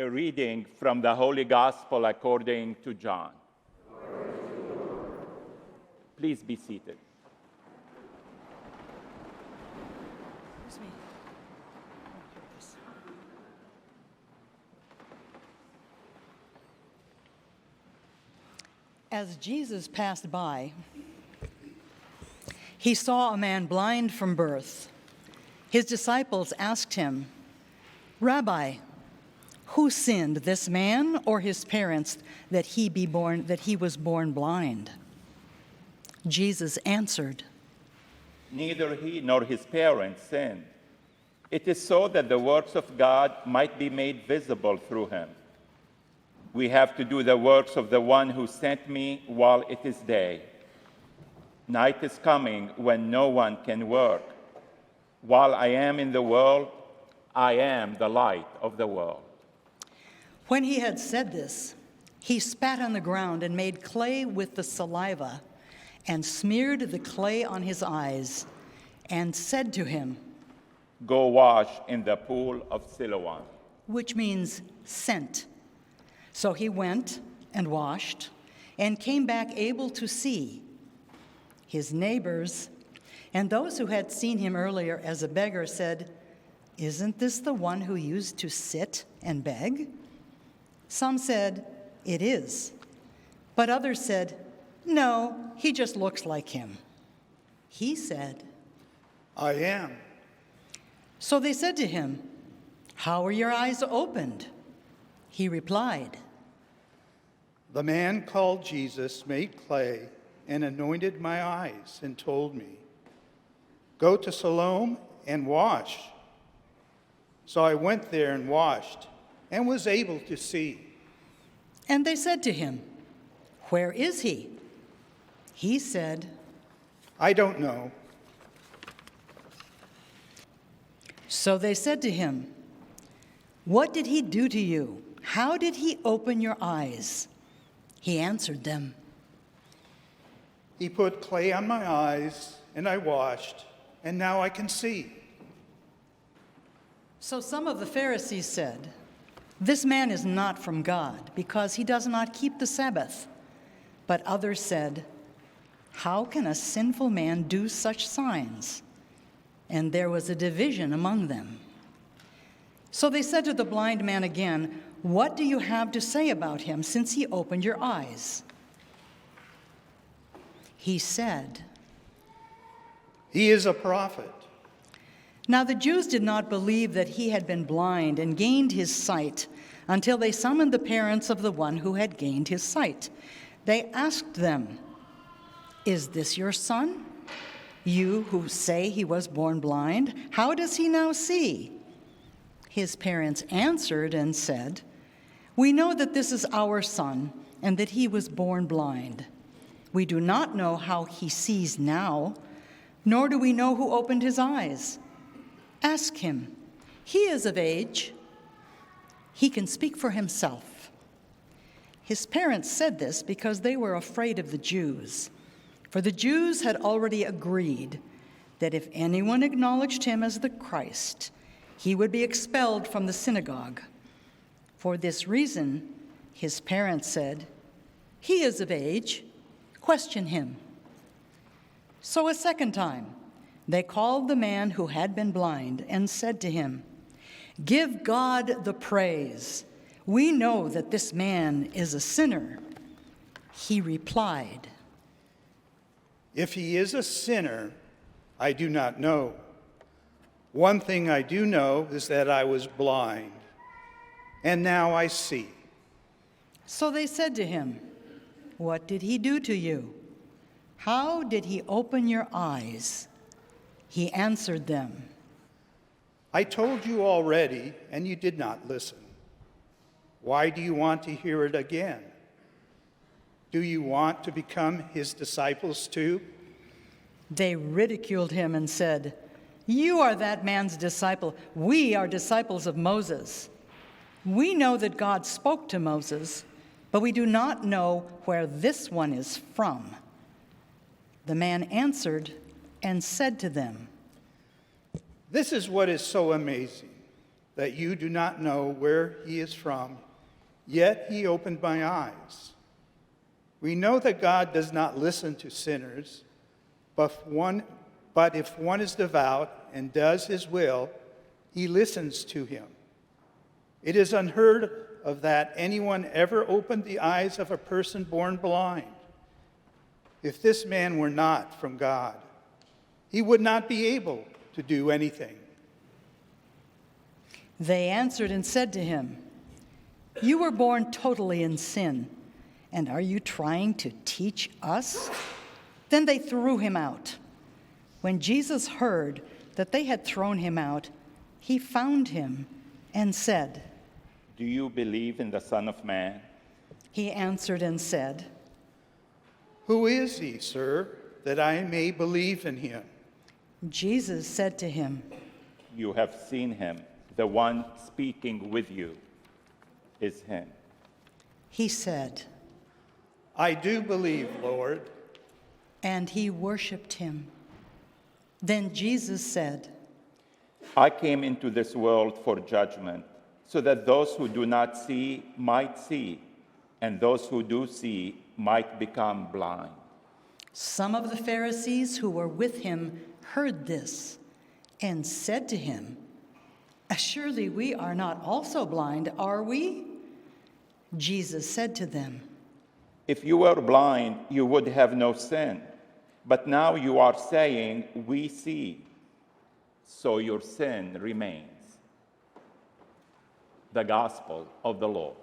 A reading from the Holy Gospel according to John. Please be seated. As Jesus passed by, he saw a man blind from birth. His disciples asked him, "Rabbi, who sinned, this man or his parents, that he was born blind?" Jesus answered, Neither he nor his parents sinned. It is so that the works of God might be made visible through him. We have to do the works of the one who sent me while it is day. Night is coming when no one can work. While I am in the world, I am the light of the world. When he had said this, he spat on the ground and made clay with the saliva and smeared the clay on his eyes and said to him, Go wash in the pool of Siloam. Which means sent. So he went and washed and came back able to see. His neighbors and those who had seen him earlier as a beggar said, Isn't this the one who used to sit and beg? Some said, It is. But others said, No, he just looks like him. He said, I am. So they said to him, How were your eyes opened? He replied, The man called Jesus made clay and anointed my eyes and told me, Go to Siloam and wash. So I went there and washed and was able to see. And they said to him, Where is he? He said, I don't know. So they said to him, What did he do to you? How did he open your eyes? He answered them, He put clay on my eyes, and I washed, and now I can see. So some of the Pharisees said, This man is not from God, because he does not keep the Sabbath. But others said, How can a sinful man do such signs? And there was a division among them. So they said to the blind man again, What do you have to say about him, since he opened your eyes? He said, He is a prophet. Now the Jews did not believe that he had been blind and gained his sight until they summoned the parents of the one who had gained his sight. They asked them, Is this your son? You who say he was born blind, how does he now see? His parents answered and said, We know that this is our son and that he was born blind. We do not know how he sees now, nor do we know who opened his eyes. Ask him. He is of age. He can speak for himself. His parents said this because they were afraid of the Jews. For the Jews had already agreed that if anyone acknowledged him as the Christ, he would be expelled from the synagogue. For this reason, his parents said, He is of age. Question him. So a second time, they called the man who had been blind and said to him, Give God the praise. We know that this man is a sinner. He replied, If he is a sinner, I do not know. One thing I do know is that I was blind, and now I see. So they said to him, What did he do to you? How did he open your eyes? He answered them, I told you already, and you did not listen. Why do you want to hear it again? Do you want to become his disciples too? They ridiculed him and said, You are that man's disciple. We are disciples of Moses. We know that God spoke to Moses, but we do not know where this one is from. The man answered and said to them, This is what is so amazing. that you do not know where he is from, yet he opened my eyes. We know that God does not listen to sinners, but if one is devout and does his will, he listens to him. It is unheard of that anyone ever opened the eyes of a person born blind. If this man were not from God, he would not be able to do anything. They answered and said to him, "You were born totally in sin, and are you trying to teach us?" Then they threw him out. When Jesus heard that they had thrown him out, he found him and said, "Do you believe in the Son of Man?" He answered and said, Who is he, sir, that I may believe in him? Jesus said to him, "You have seen him. The one speaking with you is him." He said, I do believe, Lord. and he worshiped him. Then Jesus said, "I came into this world for judgment, so that those who do not see might see, and those who do see might become blind." Some of the Pharisees who were with him heard this and said to him, "Surely we are not also blind, are we?" Jesus said to them, If you were blind, you would have no sin. But now you are saying, "We see," so your sin remains. The Gospel of the Lord.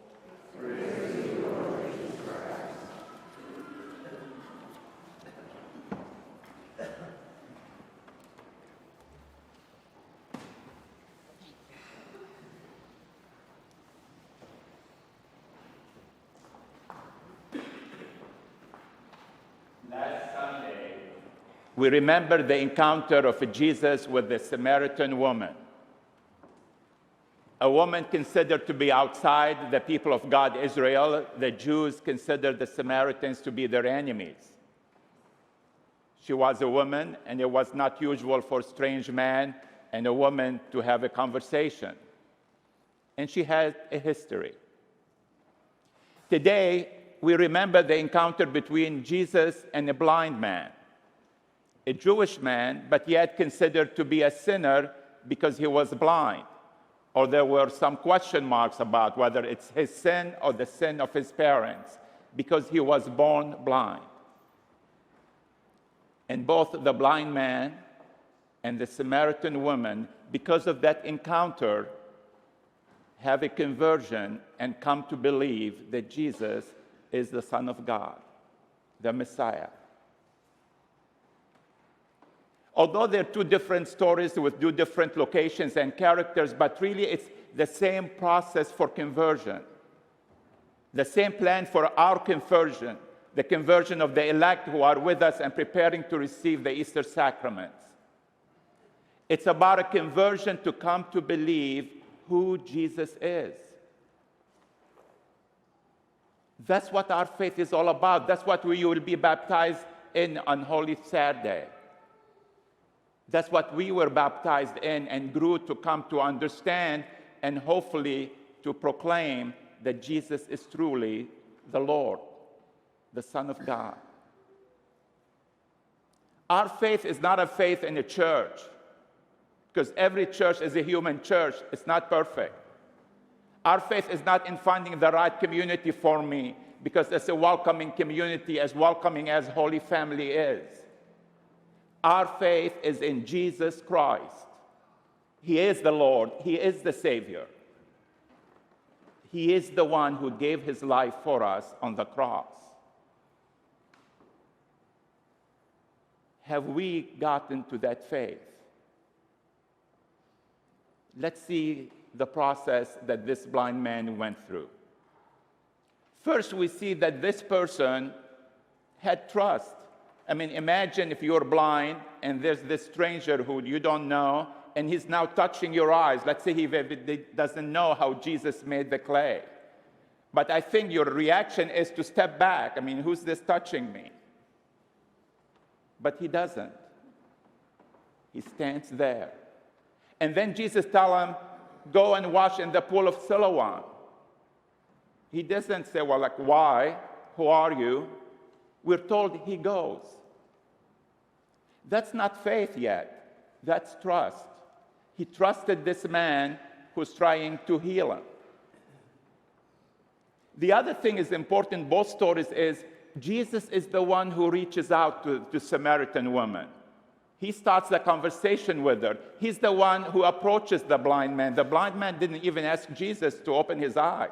Last Sunday, we remember the encounter of Jesus with the Samaritan woman. A woman considered to be outside the people of God, Israel. The Jews considered the Samaritans to be their enemies. She was a woman, and it was not usual for a strange man and a woman to have a conversation. And she had a history. Today, we remember the encounter between Jesus and a blind man, a Jewish man, but yet considered to be a sinner because he was blind. Or there were some question marks about whether it's his sin or the sin of his parents, because he was born blind. And both the blind man and the Samaritan woman, because of that encounter, have a conversion and come to believe that Jesus is the Son of God, the Messiah. Although they're two different stories with two different locations and characters, but really it's the same process for conversion. The same plan for our conversion, the conversion of the elect who are with us and preparing to receive the Easter sacraments. It's about a conversion to come to believe who Jesus is. That's what our faith is all about. That's what we will be baptized in on Holy Saturday. That's what we were baptized in and grew to come to understand and hopefully to proclaim that Jesus is truly the Lord, the Son of God. Our faith is not a faith in a church, because every church is a human church. It's not perfect. Our faith is not in finding the right community for me, because it's a welcoming community, as welcoming as Holy Family is. Our faith is in Jesus Christ. He is the Lord. He is the Savior. He is the one who gave his life for us on the cross. Have we gotten to that faith? Let's see the process that this blind man went through. First, we see that this person had trust. I mean, imagine if you're blind and there's this stranger who you don't know, and he's now touching your eyes. Let's say he doesn't know how Jesus made the clay. But I think your reaction is to step back. I mean, who's this touching me? But he doesn't. He stands there. And then Jesus tells him, go and wash in the pool of Siloam. He doesn't say, well, like, why? Who are you? We're told he goes. That's not faith yet. That's trust. He trusted this man who's trying to heal him. The other thing is important, both stories, is Jesus is the one who reaches out to the Samaritan woman. He starts the conversation with her. He's the one who approaches the blind man. The blind man didn't even ask Jesus to open his eyes.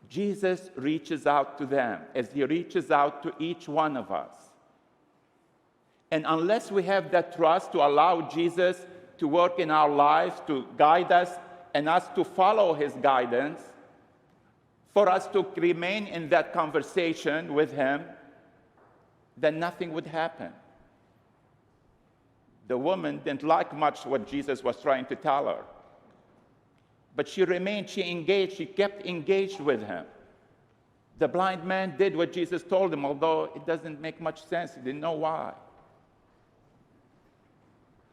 Jesus reaches out to them as he reaches out to each one of us. And unless we have that trust to allow Jesus to work in our lives, to guide us, and us to follow his guidance, for us to remain in that conversation with him, then nothing would happen. The woman didn't like much what Jesus was trying to tell her. But she remained, she engaged, she kept engaged with him. The blind man did what Jesus told him, although it doesn't make much sense. He didn't know why.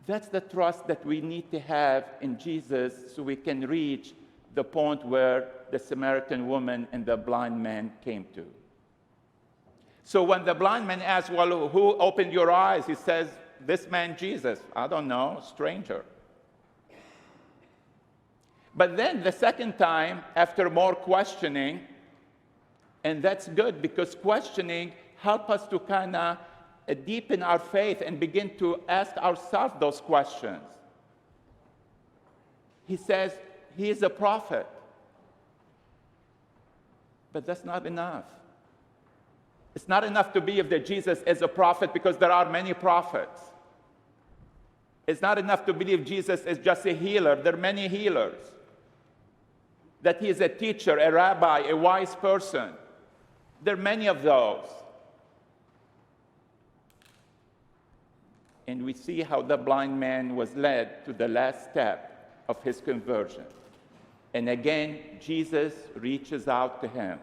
That's the trust that we need to have in Jesus so we can reach the point where the Samaritan woman and the blind man came to. So when the blind man asked, well, who opened your eyes? He says, this man Jesus. I don't know, stranger. But then the second time, after more questioning, and that's good because questioning helps us to kind of deepen our faith and begin to ask ourselves those questions. He says, he is a prophet. But that's not enough. It's not enough to believe that Jesus is a prophet because there are many prophets. It's not enough to believe Jesus is just a healer. There are many healers. That he is a teacher, a rabbi, a wise person. There are many of those. And we see how the blind man was led to the last step of his conversion. And again, Jesus reaches out to him.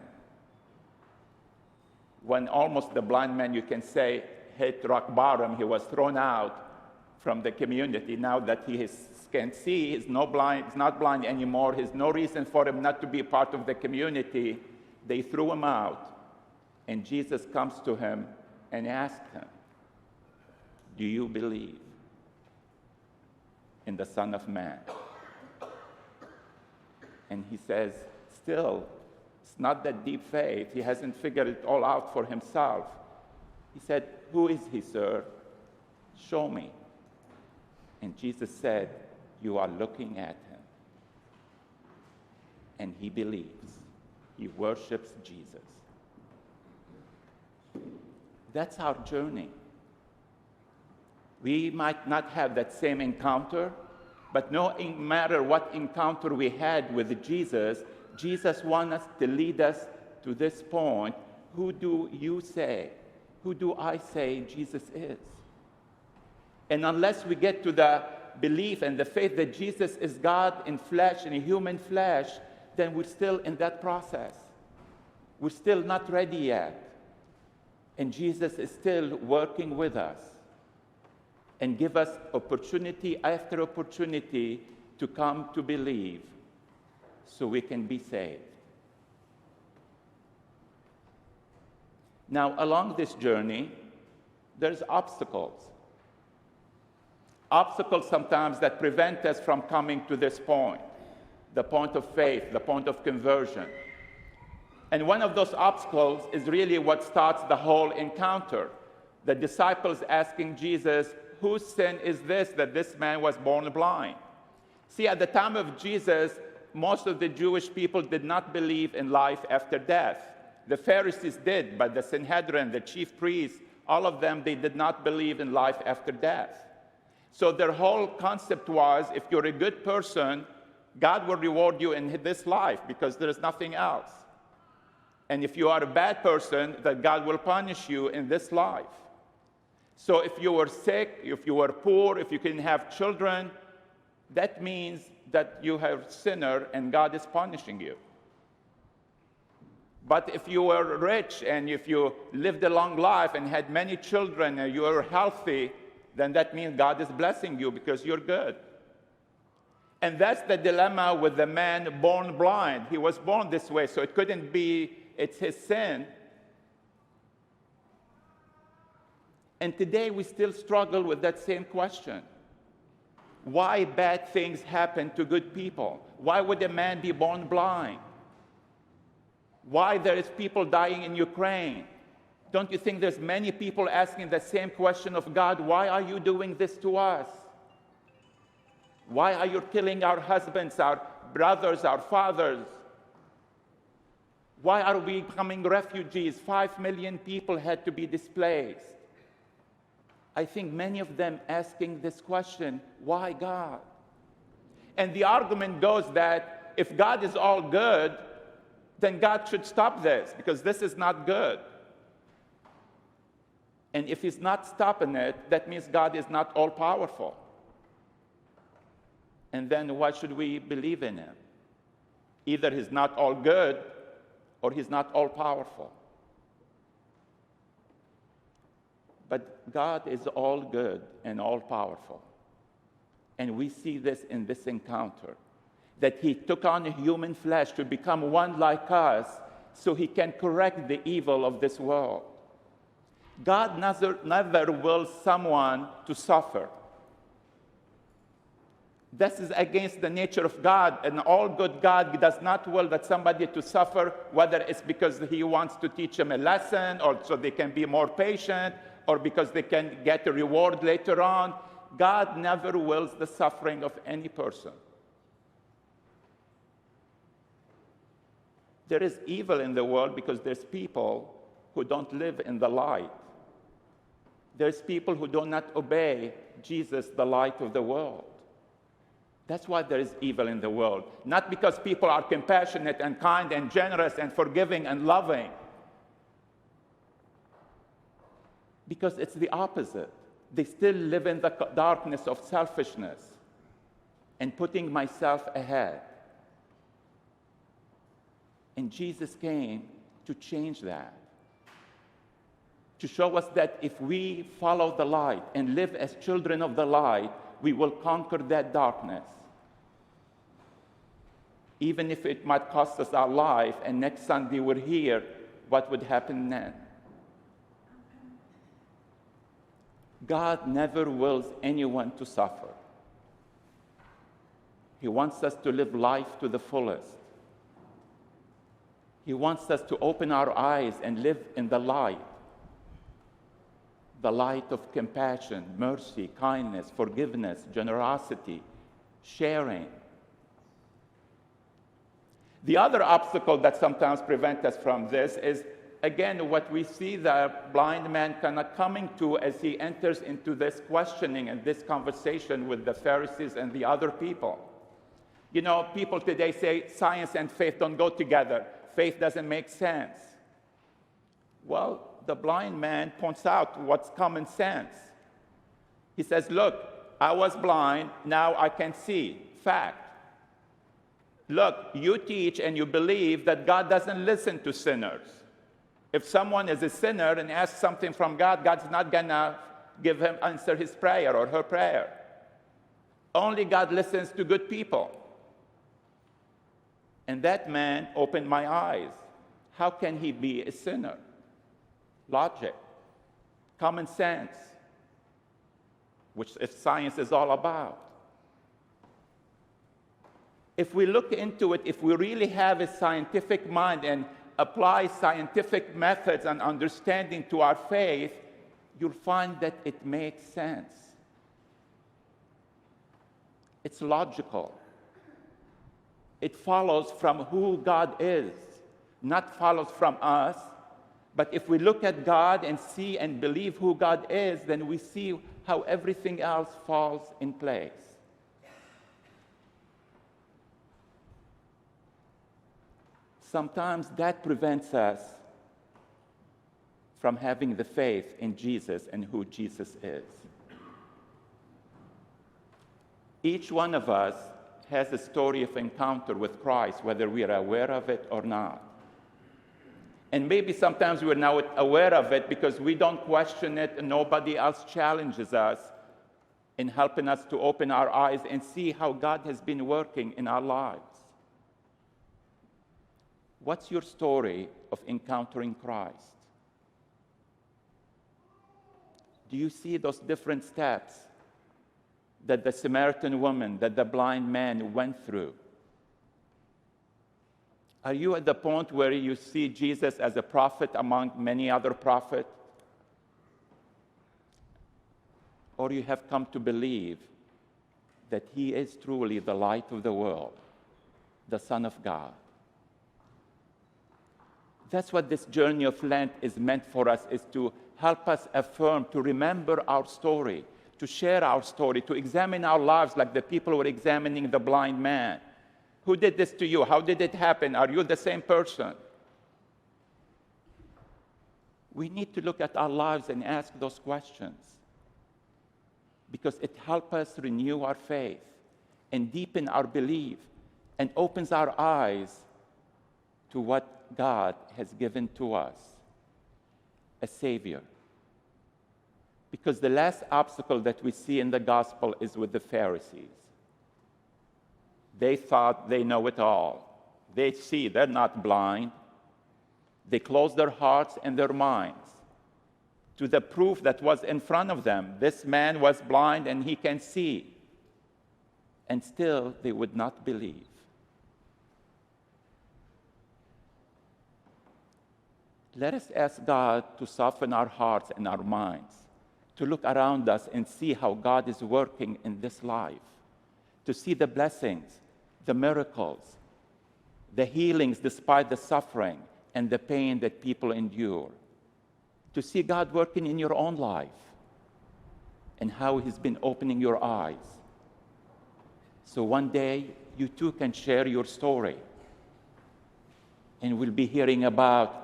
When almost the blind man, you can say, hit rock bottom, he was thrown out from the community. Now that he can see, he's not blind anymore. There's no reason for him not to be part of the community. They threw him out. And Jesus comes to him and asks him, do you believe in the Son of Man? And he says, still, it's not that deep faith. He hasn't figured it all out for himself. He said, who is he, sir? Show me. And Jesus said, you are looking at him. And he believes. He worships Jesus. That's our journey. We might not have that same encounter, but no matter what encounter we had with Jesus, Jesus wants us to lead us to this point. Who do you say? Who do I say Jesus is? And unless we get to the belief and the faith that Jesus is God in flesh, in a human flesh, then we're still in that process. We're still not ready yet. And Jesus is still working with us and give us opportunity after opportunity to come to believe so we can be saved. Now, along this journey, there's obstacles. Obstacles sometimes that prevent us from coming to this point, the point of faith, the point of conversion. And one of those obstacles is really what starts the whole encounter. The disciples asking Jesus, whose sin is this that this man was born blind? See, at the time of Jesus, most of the Jewish people did not believe in life after death. The Pharisees did, but the Sanhedrin, the chief priests, all of them, they did not believe in life after death. So their whole concept was, if you're a good person, God will reward you in this life because there is nothing else. And if you are a bad person, that God will punish you in this life. So if you were sick, if you were poor, if you couldn't have children, that means that you are a sinner and God is punishing you. But if you were rich and if you lived a long life and had many children and you are healthy, then that means God is blessing you because you're good. And that's the dilemma with the man born blind. He was born this way, so it couldn't be, it's his sin. And today we still struggle with that same question. Why bad things happen to good people? Why would a man be born blind? Why there is people dying in Ukraine? Don't you think there's many people asking the same question of God? Why are you doing this to us? Why are you killing our husbands, our brothers, our fathers? Why are we becoming refugees? 5 million people had to be displaced. I think many of them asking this question, why God? And the argument goes that if God is all good, then God should stop this, because this is not good. And if he's not stopping it, that means God is not all-powerful. And then why should we believe in him? Either he's not all good, or he's not all-powerful. But God is all good and all-powerful. And we see this in this encounter, that he took on human flesh to become one like us so he can correct the evil of this world. God never wills someone to suffer. This is against the nature of God. An all-good God does not will that somebody to suffer, whether it's because he wants to teach them a lesson, or so they can be more patient, or because they can get a reward later on. God never wills the suffering of any person. There is evil in the world because there's people who don't live in the light. There's people who do not obey Jesus, the light of the world. That's why there is evil in the world. Not because people are compassionate and kind and generous and forgiving and loving. Because it's the opposite. They still live in the darkness of selfishness and putting myself ahead. And Jesus came to change that, to show us that if we follow the light and live as children of the light, we will conquer that darkness. Even if it might cost us our life, and next Sunday we're here, what would happen then? God never wills anyone to suffer. He wants us to live life to the fullest. He wants us to open our eyes and live in the light of compassion, mercy, kindness, forgiveness, generosity, sharing. The other obstacle that sometimes prevents us from this is, again, what we see the blind man kind of coming to as he enters into this questioning and this conversation with the Pharisees and the other people. You know, people today say science and faith don't go together. Faith doesn't make sense. Well, the blind man points out what's common sense. He says, look, I was blind, now I can see. Fact. Look, you teach and you believe that God doesn't listen to sinners. If someone is a sinner and asks something from God, God's not going to answer his prayer or her prayer. Only God listens to good people. And that man opened my eyes. How can he be a sinner? Logic, common sense, which is science is all about. If we look into it, if we really have a scientific mind and apply scientific methods and understanding to our faith, you'll find that it makes sense. It's logical. It follows from who God is, not follows from us. But if we look at God and see and believe who God is, then we see how everything else falls in place. Sometimes that prevents us from having the faith in Jesus and who Jesus is. Each one of us has a story of encounter with Christ, whether we are aware of it or not. And maybe sometimes we're not aware of it because we don't question it and nobody else challenges us in helping us to open our eyes and see how God has been working in our lives. What's your story of encountering Christ? Do you see those different steps that the Samaritan woman, that the blind man went through? Are you at the point where you see Jesus as a prophet among many other prophets? Or you have come to believe that he is truly the light of the world, the Son of God? That's what this journey of Lent is meant for us, is to help us affirm, to remember our story, to share our story, to examine our lives like the people were examining the blind man. Who did this to you? How did it happen? Are you the same person? We need to look at our lives and ask those questions, because it helps us renew our faith and deepen our belief and opens our eyes to what God has given to us, a Savior. Because the last obstacle that we see in the gospel is with the Pharisees. They thought they know it all. They see, they're not blind. They closed their hearts and their minds to the proof that was in front of them. This man was blind and he can see. And still they would not believe. Let us ask God to soften our hearts and our minds, to look around us and see how God is working in this life, to see the blessings, the miracles, the healings despite the suffering and the pain that people endure, to see God working in your own life and how he's been opening your eyes. So one day, you too can share your story, and we'll be hearing about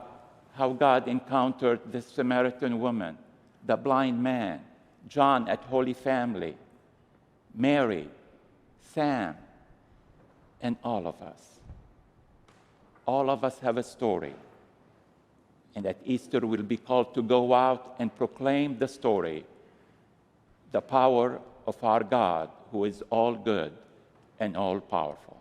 how God encountered the Samaritan woman, the blind man, John at Holy Family, Mary, Sam, and all of us. All of us have a story. And at Easter, we'll be called to go out and proclaim the story, the power of our God, who is all good and all powerful.